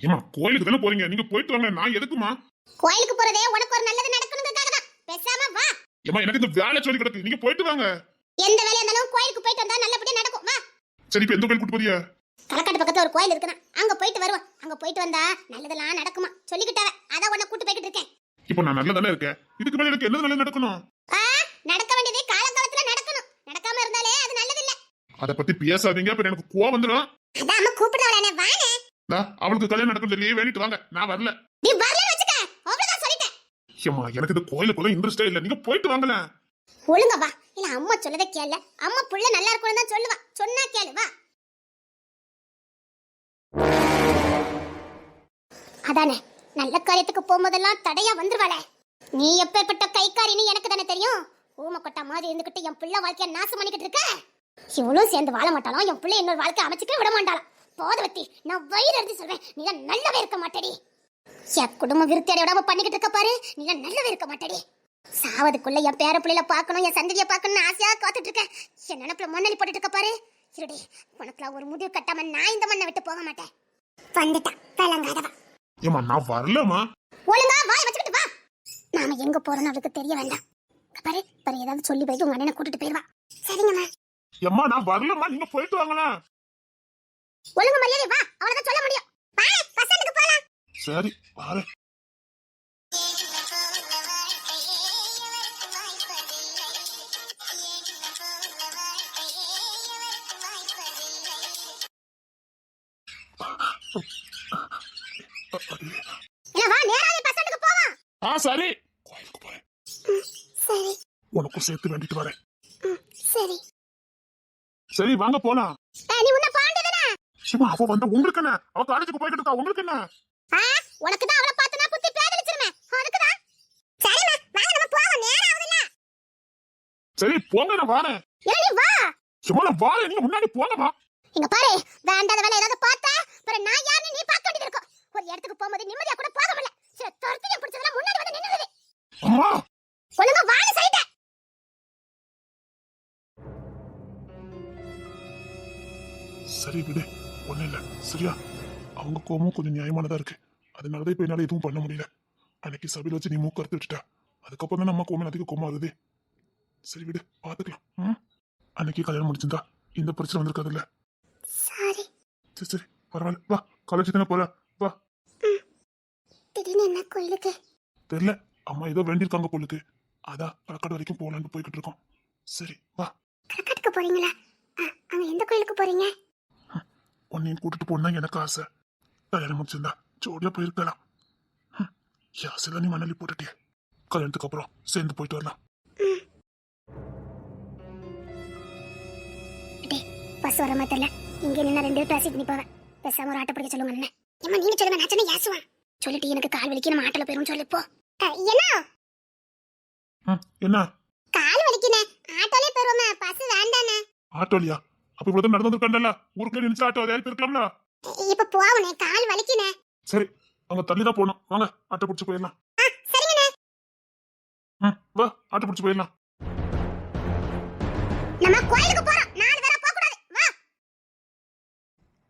ஏமா கோயிலுக்கு தானே போறீங்க, நீங்க போயிட்டு வாங்க. நான் எதுக்குமா? கோயிலுக்கு போறதே உனக்கு ஒரு நல்லது நடக்கணும்ன்றதுக்காக தான். பேசாம வா. ஏமா எனக்கு இந்த வேலை சொல்லி கிடக்கு, நீங்க போயிட்டு வாங்க. எந்த வேலையா இருந்தாலும் கோயிலுக்கு போயிட்டு வந்தா நல்லபடியா நடக்கும். வா. சரி, இப்ப எந்த கோயில் கூட்டு போறியா? களக்காட்டு பக்கத்துல ஒரு கோயில் இருக்குனா, அங்க போயிட்டு வருவோம். அங்க போயிட்டு வந்தா நல்லதெல்லாம் நடக்குமா சொல்லிக்கிட்டாவ. அத உன்னை கூட்டி போயிட்டு இருக்கேன். இப்போ நான் நல்லா தானே இருக்கேன், இதுக்கு மேல எனக்கு என்ன நல்லது நடக்கணும்? நடக்க வேண்டியதே காலகாலத்துல நடக்கணும். நடக்காம இருந்தாலே அது நல்லது இல்ல. அத பத்தி பேசாதீங்க, அப்ப எனக்கு கோவம் வந்துடும். அதான் அம்மா கூப்பிடுறாளே, வானே. அவளுக்கு கல்யாணம் நடக்கும் சொல்லி வேண்டிட்டு வாங்க, நான் வரல. நீ வரல வெச்சுக்க, அவ்வளவுதான் சொல்லிட்டேன். ஏமா எனக்கு இந்த கோயிலுக்குள்ள இன்ட்ரெஸ்டே இல்ல, நீங்க போயிட்டு வாங்கல. ஒழுங்கா வா. இல்ல அம்மா சொல்லதே கேள. அம்மா புள்ள நல்லா இருக்கும்னு தான் சொல்லுவா. சொன்னா கேளு, வா. அதானே, நல்ல காரியத்துக்கு போகும்போதெல்லாம் தடையா வந்துருவாளே. நீ எப்பேற்பட்ட கைக்காரின்னு எனக்கு தானே தெரியும். ஊம கொட்டா மாதிரி இருந்துகிட்டு என் பிள்ளை வாழ்க்கைய நாசம் பண்ணிக்கிட்டு இருக்க. இவ்வளவு சேர்ந்து வாழ மாட்டாலும் என் பிள்ளை இன்னொரு வாழ்க்கை அமைச்சுக்க விட மாட்டாளாம். போதவத்தி, நான் வயிறு எடுத்து சொல்றேன், நீ தான் நல்லவே இருக்க மாட்டேடி. என் குடும்ப விருத்தியோட பண்ணிக்கிட்டு இருக்க பாரு, நீ தான் நல்லவே இருக்க மாட்டேடி. சாவதுக்குள்ள என் பேர பிள்ளைல பாக்கணும், என் சந்ததியை பாக்கணும்னு ஆசையா காத்துட்டு இருக்கேன். என் நினைப்புல மண்ணலி போட்டுட்டு இருக்க பாரு. இருடி, உனக்குலாம் ஒரு முடிவு கட்டாம நான் இந்த மண்ணை விட்டு போக மாட்டேன். வந்துட்டான் பழங்காதவா. ஏமா நான் வரலமா. ஒழுங்கா வாய் வச்சுக்கிட்டு வா. நாம எங்க போறோம்னு அவளுக்கு தெரிய வேண்டாம். பாரு பாரு, ஏதாவது சொல்லி போயிட்டு உங்க அண்ணனை கூட்டிட்டு போயிருவா. சரிங்கம்மா. ஏம்மா நான் வரலமா, நீங்க போயிட்டு வாங்களா. ஒழுங்கு மரியாதை வா, அவளதான் சொல்ல முடியும். வாங்க, பஸ் ஸ்டாண்டுக்கு போலாம். சரி பாரு. இல்ல வா, நேராவே பஸ் ஸ்டாண்டுக்கு போவோம். சரி, கோயிலுக்கு போறேன். சரி. உனக்கும் சேர்த்து வேண்டிட்டு வரேன். சரி. சரி வாங்க போலாம். நீ உன்ன பாண்டதனா? சிவா அவ வந்த உங்களுக்கு என்ன? அவ காலேஜுக்கு போயிட்டு இருக்கா, உங்களுக்கு என்ன? உனக்கு தான் அவளை பார்த்தனா புத்தி பேதலிச்சிருமே. அதுக்கு தான். சரிமா, வாங்க நம்ம போவோம். நேரா ஆகுதுல. சரி போங்க, நான் வரேன். நீ வா. சிவா நான் வரேன், நீங்க முன்னாடி போங்கமா. இங்க பாரு, வேண்டாத வேலை ஏதாவது பார்த்தா அப்புறம் நான் யாருன்னு நீ பார்க்க வேண்டியது இருக்கும். ஒரு இடத்துக்கு போகும்போது நிம்மதியா கூட போக முடியல. சில தர்த்தியம் பிடிச்சதெல்லாம் முன்னாடி வந்து நின்னுது. அம்மா ஒழுங்கா வான்னு சொல்லிட்டேன். சரி விடு, ஒண்ணு இல்ல சரியா. அவங்க கோமும் கொஞ்சம் நியாயமானதா இருக்கு, அதனாலதான் இப்ப என்னால எதுவும் பண்ண முடியல. அன்னைக்கு சபையில வச்சு நீ மூக்க அறுத்து விட்டுட்டா, அதுக்கப்புறம் தான் நம்ம கோமே அதிக கோமா ஆகுது. சரி விடு, பாத்துக்கலாம். அன்னைக்கு கல்யாணம் முடிச்சிருந்தா இந்த பிரச்சனை வந்திருக்காது இல்ல. சரி சரி பரவாயில்ல, வா. காலேஜ் தானே போற, வா. திடீர்னு என்ன கோயிலுக்கு? தெரியல, அம்மா ஏதோ வேண்டியிருக்காங்க போலுக்கு, அதான் களக்காடு வரைக்கும் போகலான்னு போய்கிட்டு இருக்கோம். சரி வா. களக்காட்டுக்கு போறீங்களா? அங்க எந்த கோயிலுக்கு போறீங்க? உன்னையும் கூட்டிட்டு போனா எனக்கு ஆசை. கல்யாணம் முடிச்சிருந்தா ஜோடியா போயிருக்கலாம். யாசெல்லாம் நீ மணலி போட்டுட்டிய, கல்யாணத்துக்கு அப்புறம் சேர்ந்து போயிட்டு வரலாம். பஸ் வர மாதிரி தெரியல, இங்க நின்னா ரெண்டு பேரும் பேசிட்டு நிப்பாவ. பேசாம ஒரு ஆட்டோ பிடிக்க சொல்லுங்க. அண்ணன் ஏமா நீங்க சொல்லுங்க, நான் சொன்ன யாசுவான். சொல்லிட்டு எனக்கு கால் வலிக்கு நம்ம ஆட்டோல போயிரும் சொல்லி போ. என்ன கால் வலிக்குனே, ஆட்டோலே போறோமே, பஸ் வேண்டானே. ஆட்டோலியா? அப்ப இவ்வளவு நடந்து வந்திருக்கல, ஊருக்குள்ள நினைச்சு ஆட்டோ ஏறி போயிருக்கலாம்ல. இப்ப போவனே, கால் வலிக்குனே. சரி அங்க தள்ளி தான் போகணும், வாங்க ஆட்டோ பிடிச்சு போயிடலாம். சரிங்கண்ணே. வா ஆட்டோ பிடிச்சு போயிடலாம். நம்ம கோயிலுக்கு போறோம், 4 பேரா போக கூடாது. வா.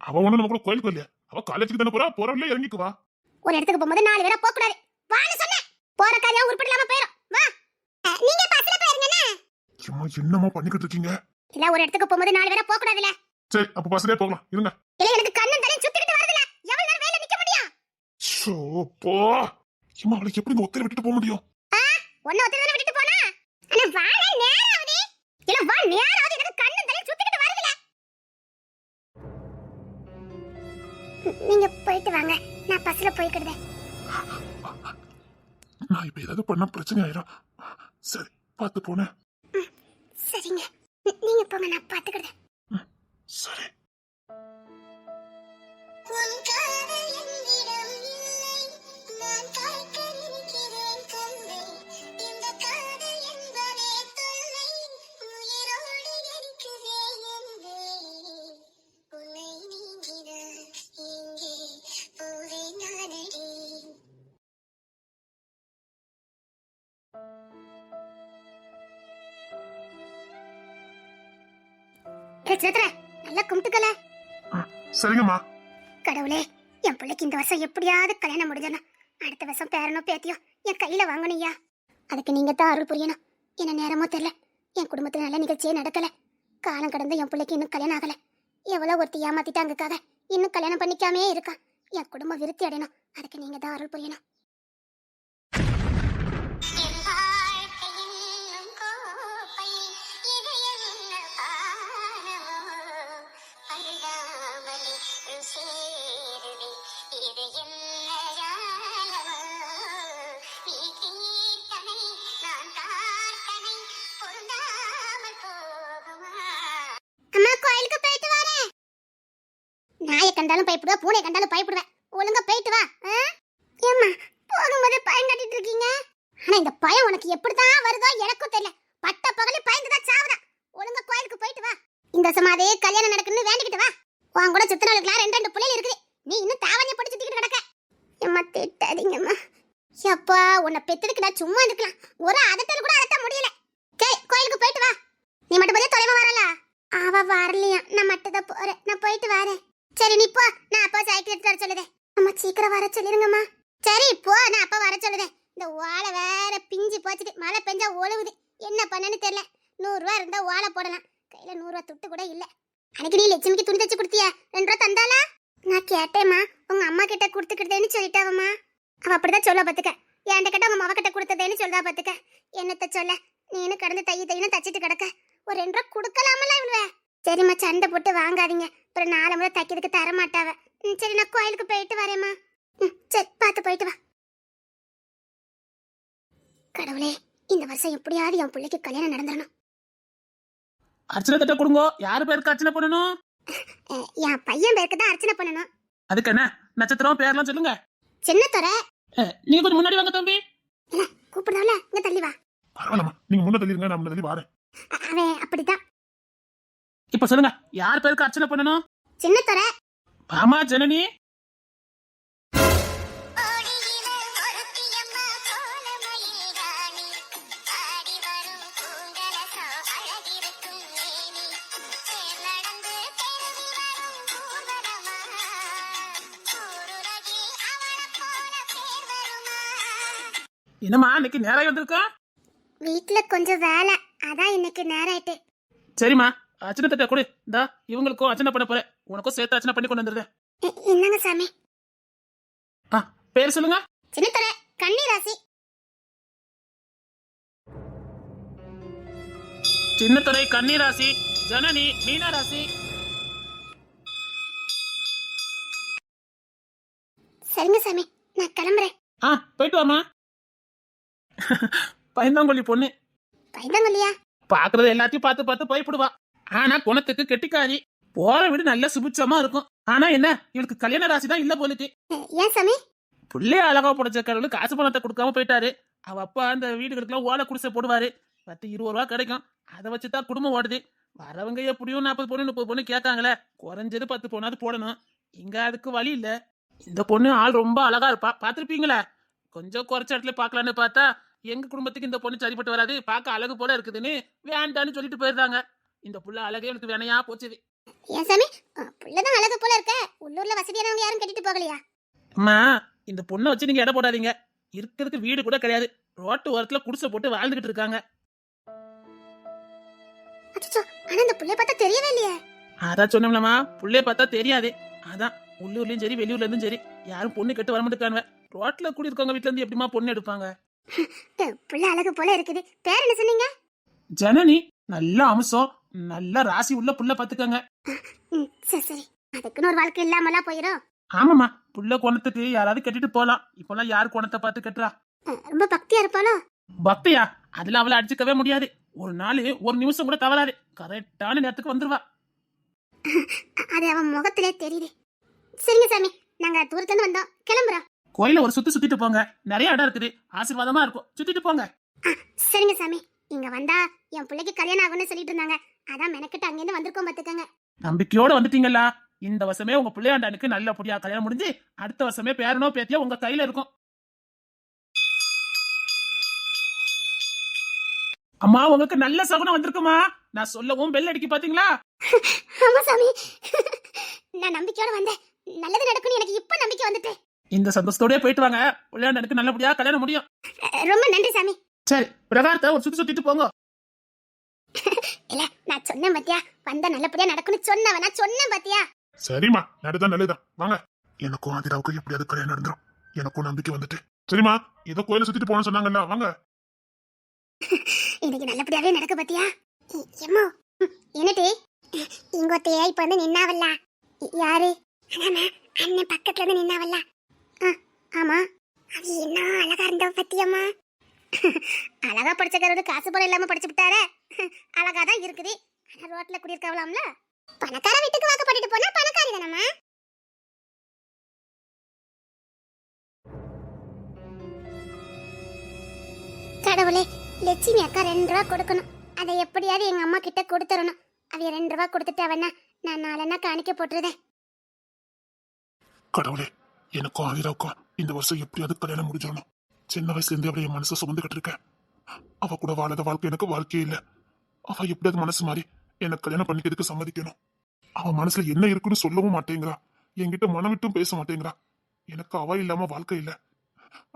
அவ ஒண்ணு நம்ம கூட கோயிலுக்கு வரலையா, அவ காலேஜுக்கு தானே போறா, போறவளே இறங்கிக்கு வா. ஒரு இடத்துக்கு போகும்போது 4 பேரா போக கூடாது. வான்னு சொன்னேன். போற காரியம் உருப்படலாம போயிரும். வா. நீங்க பஸ்ல போயிருங்கண்ணே. சும்மா என்னமா பண்ணிக்கிட்டு இருக்கீங்க? இல்ல ஒரு இடத்துக்கு போகும்போது 4 பேரா போக கூடாதுல. சரி அப்ப பஸ்லயே போகலாம், இருங்க. இல்ல எனக்கு கண்ணன் தலையும் சுத்திக்கிட்டு வருதுல, எவ்வளவு நேரம் வேலை நிக்க முடியும்? சோ போ. சும்மா அவளுக்கு எப்படி ஒத்தரை விட்டுட்டு போக முடியும்? ஒண்ணு ஒத்தரை விட்டுட்டு போனா அண்ணா வாடா, நேரா ஆகுது. இல்ல வா, நேரா ஆகுது, எனக்கு கண்ணன் தலையும் சுத்திக்கிட்டு வருதுல. நீங்க போயிட்டு வாங்க, நான் பஸ்ல போய்க்கிடுதேன். நான் இப்ப ஏதாவது பண்ணா பிரச்சனை ஆயிரும். சரி பார்த்து போனேன். சரிங்க, நீங்க போங்க, நான் பாத்துக்கிடுதேன். சரி. நல்லா கும்பிட்டுக்கல. சரிங்கம்மா. கடவுளே, என் பிள்ளைக்கு இந்த வருஷம் எப்படியாவது கல்யாணம் முடிஞ்சிடணும். அடுத்த வருஷம் பேரனோ பேத்தியோ என் கையில வாங்கணும்யா. அதுக்கு நீங்க தான் அருள் புரியணும். என்ன நேரமோ தெரியல, என் குடும்பத்துல நல்ல நிகழ்ச்சியே நடக்கல. காலம் கடந்து என் பிள்ளைக்கு இன்னும் கல்யாணம் ஆகல. எவ்வளவு ஒருத்தி ஏமாத்திட்டாங்கக்காக இன்னும் கல்யாணம் பண்ணிக்காமே இருக்கான். என் குடும்பம் விருத்தி அடையணும். அதுக்கு நீங்க தான் அருள் புரியணும். நாயை கண்டாலும் பயப்படுவா, பூனை கண்டாலும் பயப்படுவேன். ஒழுங்கா போயிட்டு வா. ஏம்மா போகும்போது பயம் கட்டிட்டு இருக்கீங்க? ஆனா இந்த பயம் உனக்கு எப்படிதான் வருதோ எனக்கும் தெரியல. பட்ட பகலே பயந்துதான் சாவுற. ஒழுங்கா கோயிலுக்கு போயிட்டு வா. இந்த சமாதே கல்யாணம் நடக்குன்னு வேண்டிக்கிட்டு வா. உன் கூட சித்தனவளுக்குலாம் 2 பிள்ளைகள் இருக்குது. நீ இன்னும் தாவணியை போட்டு சுத்திக்கிட்டு கிடக்க. ஏம்மா திட்டாதீங்கம்மா. அப்பா உன்னை பெத்ததுக்கு நான் சும்மா இருக்கலாம். ஒரு அதட்டல் கூட அதட்ட முடியல. சரி கோயிலுக்கு போயிட்டு வா. நீ மட்டும் போதே தொலைவா வரல. அவ வரலையா? நான் மட்டும் தான் போறேன். நான் போயிட்டு வரேன். சரி நீ போ, நான் அப்பா சைக்கிள் எடுத்து வர சொல்லுதேன். அம்மா சீக்கிரம் வர சொல்லிருங்கம்மா. சரி போ, நான் அப்பா வர சொல்லுதேன். இந்த ஓலை வேற பிஞ்சு போச்சுது. மழை பெஞ்சா ஒழுகுது. என்ன பண்ணன்னு தெரியல. 100 ரூபா இருந்தா ஓலை போடலாம். கையில 100 ரூபா துட்டு கூட இல்ல. அன்னைக்கு நீ லட்சுமிக்கு துணி தச்சு கொடுத்தியா? 2 ரூபா தந்தாளா? நான் கேட்டேம்மா. உங்க அம்மா கிட்ட கொடுத்துக்கிட்டேன்னு சொல்லிட்டாவம்மா. அவ அப்படிதான் சொல்ல பாத்துக்க. என்கிட்ட கேட்ட உங்க மாவ கிட்ட கொடுத்ததேன்னு சொல்றா பாத்துக்க. என்னத்த சொல்ல, நீனு கடந்து தையின்னு தச்சிட்டு கிடக்க. ஒரு 2 ரூபா கொடுக்கலாமல இவ்வளவு. சரிம்மா சண்டை போட்டு வாங்காதீங்க. அப்புறம் 4 முறை தைக்கிறதுக்கு தர மாட்டாவ. சரி நான் கோயிலுக்கு போயிட்டு வரேம்மா. சரி பார்த்து போயிட்டு வா. கடவுளே, இந்த வருஷம் எப்படியாவது என் பிள்ளைக்கு கல்யாணம் நடந்துடணும். அர்ச்சனை தட்ட கொடுங்க. யாரு பேருக்கு அர்ச்சனை பண்ணணும்? என் பையன் பேருக்கு தான் அர்ச்சனை பண்ணணும். அதுக்கு என்ன நட்சத்திரம் பேர்லாம் சொல்லுங்க. சின்னத்துறை. நீங்க கொஞ்சம் முன்னாடி வாங்க தம்பி. கூப்பிடுறாவல இங்க தள்ளி வா. பரவாயில்லம்மா, நீங்க முன்ன தள்ளிருங்க, நான் முன்ன தள்ளி வாரேன். அவன் அப்படிதான். இப்ப சொல்லுங்க, யார் பேருக்கு அர்ச்சனை பண்ணணும்? சின்னத்துறை. ஆமா ஜனனி. என்னம்மா இன்னைக்கு நேரம் வந்திருக்கா? வீட்டுல கொஞ்சம் வேலை, அதான் இன்னைக்கு நேரம் ஆயிட்டு. சரிம்மா, அர்ச்சனை தட்ட கொடு. இந்தா இவங்களுக்கும் அர்ச்சனை பண்ண போறேன். உனக்கும் சேர்த்து அர்ச்சனை பண்ணி கொண்டு வந்துருந்தேன். என்னங்க சாமி? பேர் சொல்லுங்க. சின்னத்துறை, கன்னி ராசி. சின்னத்துறை கன்னி ராசி, ஜனனி மீன ராசி. சரிங்க சாமி, நான் கிளம்புறேன். போயிட்டு வாமா. பயந்தாங்கொல்லி பொண்ணு. பயந்தாங்கொல்லியா? பாக்குறது எல்லாத்தையும் பார்த்து பார்த்து பயப்படுவா. ஆனா குணத்துக்கு கெட்டிக்காரி. போற வீடு நல்ல சுபிச்சமா இருக்கும். ஆனா என்ன, இவளுக்கு கல்யாண ராசி தான் இல்ல போலுக்கு. ஏன் சாமி? புள்ளைய அழகா புடைச்ச கடவுள் காசு பணத்தை கொடுக்காம போயிட்டாரு. அவ அப்பா அந்த வீடுகளுக்குலாம் ஓலை குடிசை போடுவாரு. 10-20 ரூபா கிடைக்கும். அதை வச்சுதான் குடும்பம் ஓடுது. வரவங்க எப்படியும் 40 பொண்ணு 30 பொண்ணு கேட்காங்களே, குறைஞ்சது 10 பொண்ணாவது போடணும். இங்க அதுக்கு வழி இல்ல. இந்த பொண்ணு ஆள் ரொம்ப அழகா இருப்பா, பாத்திருப்பீங்களா? கொஞ்சம் குறைச்ச இடத்துல பாக்கலான்னு பார்த்தா எங்க குடும்பத்துக்கு இந்த பொண்ணு சரிப்பட்டு வராது, பார்க்க அழகு போல இருக்குதுன்னு வேண்டான்னு சொல்லிட்டு போயிருந்தாங்க. இந்த புள்ள அழகே எனக்கு வேணையா போச்சுது. ஏன் சாமி, புள்ளதான் அழகு போல இருக்க. உள்ளூர்ல வசதியானவங்க யாரும் கட்டிட்டு போகலையா? அம்மா, இந்த பொண்ணை வச்சு நீங்க எடை போடாதீங்க. இருக்கிறதுக்கு வீடு கூட கிடையாது. ரோட்டு ஓரத்துல குடிசை போட்டு வாழ்ந்துகிட்டு இருக்காங்க. ஆனா இந்த புள்ளைய பார்த்தா தெரியவே இல்லையே. அதான் சொன்னோம்லமா, புள்ளைய பார்த்தா தெரியாது. அதான் உள்ளூர்லயும் சரி வெளியூர்ல இருந்தும் சரி யாரும் பொண்ணு கெட்டு வர மாட்டேக்கானுவ. ரோட்ல கூடி இருக்கவங்க வீட்டுல இருந்து எப்படிமா பொண்ணு எடுப்பாங்க? புள்ள அழகு போல இருக்குது. பேர் என்ன சொன்னீங்க? ஜனனி. நல்ல அம்சம், நல்ல ராசி உள்ள புள்ள பாத்துக்கங்க. சரி சரி, அதுக்குன்னு ஒரு வாழ்க்கை இல்லாமலாம் போயிடும். ஆமாமா, புள்ள குணத்துக்கு யாராவது கட்டிட்டு போலாம். இப்பெல்லாம் யாரு குணத்தை பார்த்து கட்டுறா? ரொம்ப பக்தியா இருப்பாளோ? பக்தியா? அதுல அவளை அடிச்சுக்கவே முடியாது. ஒரு நாள் ஒரு நிமிஷம் கூட தவறாது. கரெக்டான நேரத்துக்கு வந்துருவா. அது அவன் முகத்திலே தெரியுது. சரிங்க சாமி, நாங்க தூரத்துல இருந்து வந்தோம், கிளம்புறோம். கோயில ஒரு சுத்திட்டு போங்க. நிறைய இடம் இருக்குது, ஆசீர்வாதமா இருக்கும். சுத்திட்டு போங்க. சரிங்க சாமி, இங்க வந்தா என் பிள்ளைக்கு கல்யாணம் ஆகும்னு சொல்லிட்டு இருந்தாங்க. அதான் மெனக்கிட்டு அங்கிருந்து வந்திருக்கோம் பாத்துக்கங்க. நம்பிக்கையோட வந்துட்டீங்களா? இந்த வருஷமே உங்க பிள்ளையாண்டானுக்கு நல்லபடியா கல்யாணம் முடிஞ்சு அடுத்த வருஷமே பேரனோ பேத்தியோ உங்க கையில இருக்கும். அம்மா, உங்களுக்கு நல்ல சகுனம் வந்திருக்குமா? நான் சொல்லவும் பெல் அடிக்கி பாத்தீங்களா? ஆமா சாமி, நான் நம்பிக்கையோட வந்தேன். நல்லது நடக்கும்னு எனக்கு இப்ப நம்பிக்கை வந்துட்டு. இந்த சந்தோஷத்தோடய போயிட்டு வாங்க. கல்யாணம் எனக்கு நல்லபடியா கல்யாணம் முடியும். ரொம்ப நன்றி சாமி. சரி, பிரகாரத்தை ஒரு சுத்தி சுத்திட்டு போங்க. இல்ல நான் சொன்னேன் பாத்தியா, வந்தா நல்லபடியா நடக்கும்னு சொன்னவனா சொன்னேன் பாத்தியா. சரிம்மா, நடதான் நல்லதுதான். வாங்க. எனக்கும் ஆதிராவுக்கும் எப்படியாவது கல்யாணம் நடந்துரும். எனக்கும் நம்பிக்கை வந்துட்டு. சரிம்மா, ஏதோ கோயில சுத்திட்டு போகணும்னு சொன்னாங்கல்ல, வாங்க. இன்னைக்கு நல்லபடியாவே நடக்க பாத்தியா. எம்மோ என்னடி இங்கோத்தையா இப்ப வந்து நின்னாவல்ல? யாரு? அதானே அண்ணன் பக்கத்துல இருந்து நின்னாவல்ல. ஆமா, அது என்ன அழகா இருந்தவ பத்தியம்மா. அழகா படிச்சக்காரோட காசு பணம் இல்லாம படிச்சு விட்டாரே, அழகா தான் இருக்குது. ஆனா ரோட்ல குடியிருக்கவலாம்ல. பணக்கார வீட்டுக்கு வாக்கப்பட்டுட்டு போனா பணக்காரி தானம்மா. கடவுளே, லட்சுமி அக்கா 2 ரூபா கொடுக்கணும். அதை எப்படியாவது எங்க அம்மா கிட்ட கொடுத்துடணும். அவைய 2 ரூபா கொடுத்துட்டாவன்னா நான் நாளன்னா காணிக்க போட்டுருதேன். கடவுளே, எனக்கும் ஆதிராவுக்கும் இந்த வருஷம் எப்படியாவது கல்யாணம் முடிஞ்சிடணும். சின்ன வயசுல இருந்தே அவளை என் மனசை சுமந்துகிட்டு இருக்கேன். அவ கூட வாழாத வாழ்க்கை எனக்கு வாழ்க்கையே இல்ல. அவ எப்படியாவது மனசு மாறி எனக்கு கல்யாணம் பண்ணிக்கிறதுக்கு சம்மதிக்கணும். அவ மனசுல என்ன இருக்குன்னு சொல்லவும் மாட்டேங்கிறா. என்கிட்ட மனம் விட்டும் பேச மாட்டேங்கிறா. எனக்கு அவ இல்லாம வாழ்க்கை இல்ல.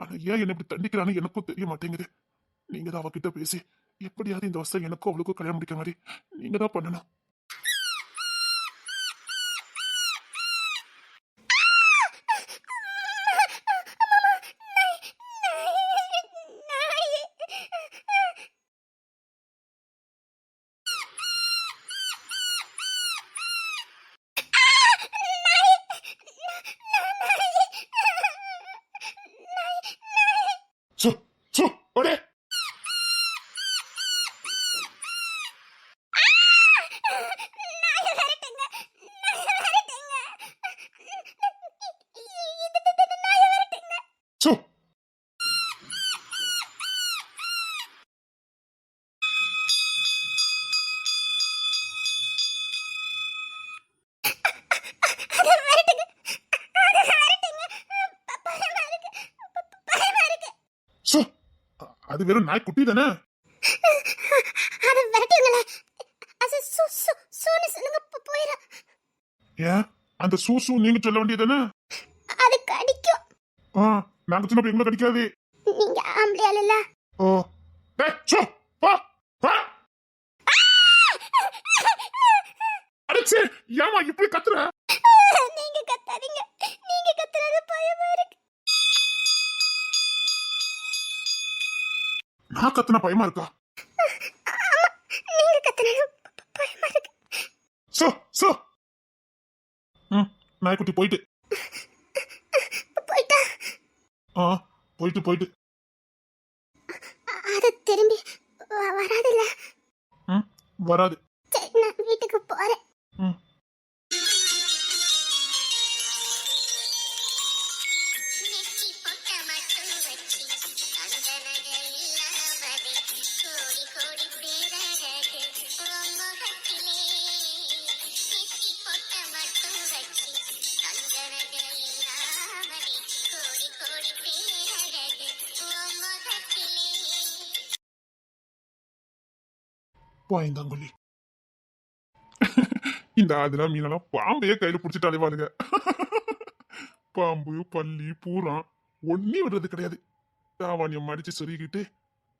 ஆனா ஏன் என்ன இப்படி தண்டிக்கிறான்னு எனக்கும் தெரிய மாட்டேங்குது. நீங்க தான் அவகிட்ட பேசி எப்படியாவது இந்த வருஷம் எனக்கும் அவளுக்கும் கல்யாணம் முடிக்க மாதிரி நீங்க தான் பண்ணணும். சு சு ஒரே சு சு அது வெறும் நாய் குட்டி தானே. அத விரட்டுங்களே. அது சு சு சூனு சொல்லுங்க போயிரா. ஏன் அந்த சூசு நீங்க சொல்ல வேண்டியதானே. அது கடிக்கும். நாங்க சொன்ன எங்களை கடிக்காது. நீங்க ஆம்பளையால இல்ல. ஓ டேய் சு பா பா. அடச்சே, ஏமா இப்படி கத்துற? நீங்க கத்தாதீங்க. நீங்க கத்துறது பயமா இருக்கு. நான் கத்துன பயமா இருக்கா? நீங்க கத்துறது பயமா இருக்கு. சு சு நாய்க்குட்டி போயிட்டு போயிட்டா. போயிட்டு அது திரும்பி வராதுல்ல. வராது. சரி, நான் வீட்டுக்கு போறேன். பாய்ந்தாங்கொல்லி. இந்த ஆதிரா மீனெல்லாம் பாம்பையே கையில புடிச்சிட்டு அலைவாளுங்க. பாம்பு பல்லி பூரா ஒன்னே விடுறது கிடையாது. தாவானியம் அடிச்சு சொருகிட்டு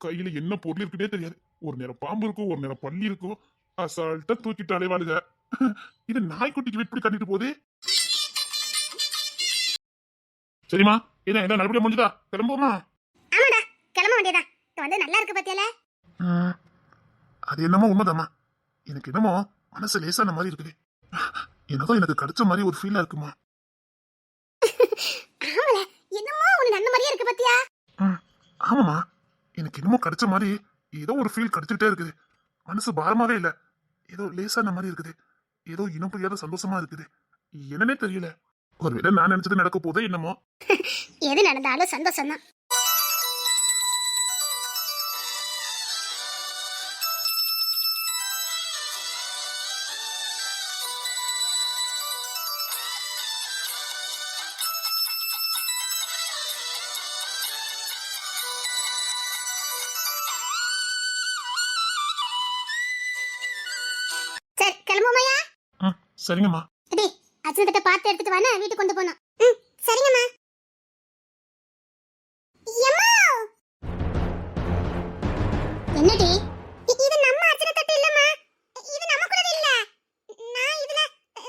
கையில என்ன பொருள் இருக்குன்னே தெரியாது. ஒரு நேரம் பாம்பு இருக்கும், ஒரு நேரம் பல்லி இருக்கும். அசால்ட்டா தூக்கிட்டு அலைவாளுங்க. இது நாய்க்குட்டிக்கு எப்படி கட்டிட்டு போகுது? சரிம்மா, இதான் எல்லாம் நல்லபடியா முடிஞ்சுதா? கிளம்புமா? ஆமாடா, கிளம்ப வேண்டியதா. இது வந்து நல்லா இருக்கு பாத்தியால. அது என்னமோ உண்மைதாம்மா. எனக்கு என்னமோ மனசு லேசான மாதிரி இருக்குது. என்னதோ எனக்கு கிடைச்ச மாதிரி ஒரு ஃபீலா இருக்குமா. ஆமால, என்னமோ உன் நன்ன மாதிரியே இருக்கு பாத்தியா. ஆமாமா, எனக்கு என்னமோ கிடைச்ச மாதிரி ஏதோ ஒரு ஃபீல் கிடைச்சிட்டே இருக்குது. மனசு பாரமாவே இல்ல, ஏதோ லேசான மாதிரி இருக்குது. ஏதோ இனம் புரியாத சந்தோஷமா இருக்குது. என்னன்னே தெரியல. ஒருவேளை நான் நினைச்சது நடக்க போதே என்னமோ. எது நடந்தாலும் சந்தோஷம் தான். சரி, கிளம்புமையா? சரிங்கம்மா. அர்ச்சனை தட்டை பார்த்து எடுத்துட்டு வானே வீட்டுக்கு கொண்டு போனோம். ம் சரிங்கம்மா. எம்மா என்னடி இது நம்ம அர்ச்சனை தட்டு இல்லம்மா, இது நம்ம கூட இல்ல. நான் இதுல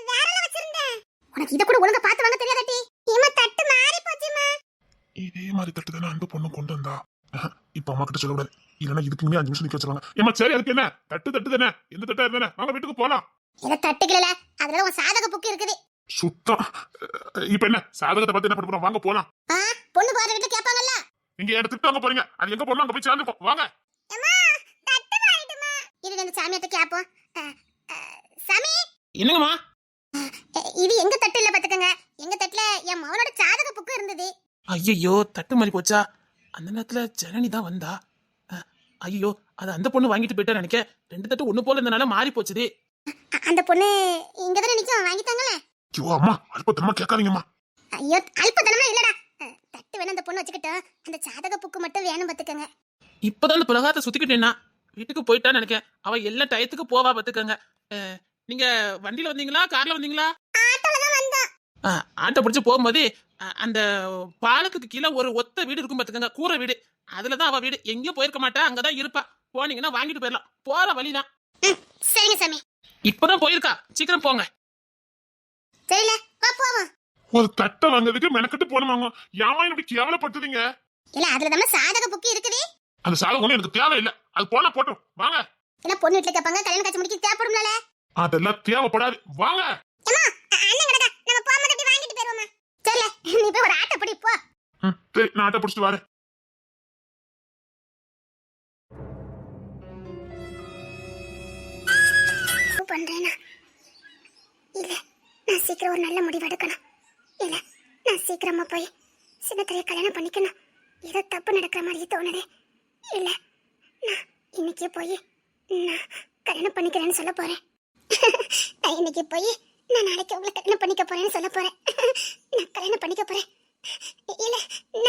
வேறல வச்சிருந்தேன். உனக்கு இத கூட ஒழுங்கா பார்த்து வாங்க தெரியாதடி. ஏமா தட்டு மாறி போச்சுமா. இதே மாதிரி தட்டு தானே அந்த பொண்ணு கொண்டு வந்தா. இப்ப அம்மா கிட்ட சொல்லக்கூடாது, இல்லன்னா இதுக்குமே 5 நிமிஷம் நிக்க வச்சிருவாங்க. ஏமா சரி அதுக்கு என்ன, தட்டு தட்டு தானே, எந்த தட்டா இருந்தானே, வாங்க வீட்டுக்கு போலாம். இத தட்டுக்கல, அதுல உன் சாதக புக்கு இருக்குது. சுத்தம். இப்ப என்ன சாதகத்தை பத்தி என்ன பண்ண போறோம், வாங்க போலாம். பொண்ணு பாரு கிட்ட கேட்பாங்கல்ல. நீங்க எடுத்துட்டு அங்க போறீங்க, அது எங்க போறோம் அங்க போய் சேர்ந்துப்போம் வாங்க. அம்மா தட்டு மாறிடுமா. இது இந்த சாமியாட்ட கேப்போம். சாமி என்னங்கம்மா? இது எங்க தட்டு இல்ல பாத்துக்கங்க. எங்க தட்டுல என் மவனோட சாதக புக்கு இருந்தது. ஐயோ தட்டு மாதிரி போச்சா? அந்த நேரத்துல ஜனனி தான் வந்தா. ஐயோ அது அந்த பொண்ணு வாங்கிட்டு போயிட்டா நினைக்க. 2 தட்டு ஒண்ணு போல இருந்தனால மாறி போச்சுது. அந்த பொண்ணு இங்கதானே நிக்கும், வாங்கிட்டாங்களே. ஐயோ அம்மா அல்பத்தனமா கேட்காதீங்கம்மா. ஐயோ அல்பத்தனமா இல்லடா. தட்டு வேணும் அந்த பொண்ணு வச்சுக்கிட்டோம், அந்த சாதக புக்கு மட்டும் வேணும் பாத்துக்கங்க. இப்பதான் அந்த பிரகாரத்தை சுத்திக்கிட்டேன்னா வீட்டுக்கு போயிட்டான்னு நினைக்கேன். அவ எல்லா டயத்துக்கு போவா பாத்துக்கங்க. நீங்க வண்டியில வந்தீங்களா கார்ல வந்தீங்களா? ஆட்டோல தான் வந்தோம். ஆட்டோ பிடிச்சு போகும்போது அந்த பாலத்துக்கு கீழே ஒரு ஒத்த வீடு இருக்கும் பாத்துக்கங்க, கூரை வீடு. அதுலதான் அவ வீடு. எங்கேயும் போயிருக்க மாட்டா, அங்கதான் இருப்பா. போனீங்கன்னா வாங்கிட்டு போயிடலாம், போற வழிதான். சரிங்க சாமி. இப்பதான் போயிருக்கா, சீக்கிரம் போங்க. தெரியல, வா போவோம். ஒரு தட்டை வாங்குறதுக்கு மெனக்கட்டு போனவாங்க. யாமா இப்படி கேவலப்படுத்துறீங்க? இல்ல அதுல நம்ம சாதக புக்கு இருக்குது. அந்த சாதகம் எனக்கு தேவை இல்ல, அது போனா போட்டோம் வாங்க. இல்ல பொண்ணு வீட்டுல கேட்பாங்க, கல்யாணம் காட்சி முடிக்க தேவைப்படும்ல. அதெல்லாம் தேவைப்படாது வாங்க. அம்மா அண்ணன் கடை நம்ம போகும்போது அப்படி வாங்கிட்டு போயிருவோமா. தெரியல, நீ போய் ஒரு ஆட்டோ பிடி போ. சரி நான் ஆட்டோ பிடிச்சிட்டு வரேன். பண்றேனா இல்ல, நான் சீக்கிரம் ஒரு நல்ல முடிவு எடுக்கணும். இல்ல நான் சீக்கிரமா போய் சின்னத்திரைய கல்யாணம் பண்ணிக்கணும். ஏதோ தப்பு நடக்கிற மாதிரி தோணுது. இல்ல நான் இன்னைக்கு போய் நான் கல்யாணம் பண்ணிக்கிறேன்னு சொல்ல போறேன். நான் இன்னைக்கு போய் நான் நாளைக்கு உங்களை கல்யாணம் பண்ணிக்க போறேன்னு சொல்ல போறேன். நான் கல்யாணம் பண்ணிக்க போறேன். இல்ல